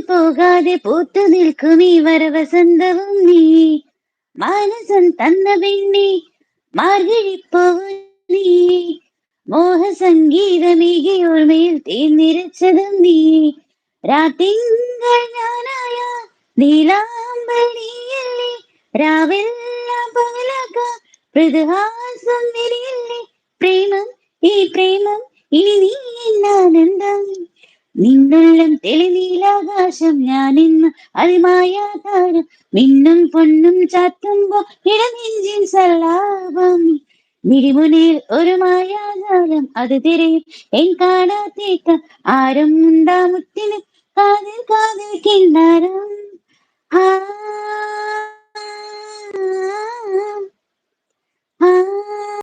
പോകാതെ പൂത്തു നിൽക്കും ഈ വരവസന്തവും നീ മാനസം തന്ന പെണ്ണെ മാർഗഴിപ്പൂവ് നീ മോഹസംഗീതമേകി ഓർമ്മയിൽ തേന്നിരച്ചതും നീ രാത്തിങ്കൾ ഞാനായ നീലാമ്പൽ നീയല്ലേ രാവെല്ലാം പകലാക്കാം മൃദുഹാസം വിരിയല്ലേ പ്രേമം ഈ പ്രേമം ഇനി നീ എന്നാനന്ദം നിന്നുള്ളം തെളിനീലാകാശം ഞാനിന്ന് അതിമായാതാരം മിന്നും പൊന്നും ചാത്തുമ്പോ ഇടനെഞ്ചിൻ സല്ലാപം മിഴിമുനയിൽ ഒരു മായാജാലം അത് തിരയും എൻ കാണാത്തേക്കം ആരും ഉണ്ടാ മുത്തിന് കാതിൽ കാതിൽ കിന്നാരം ആ ആ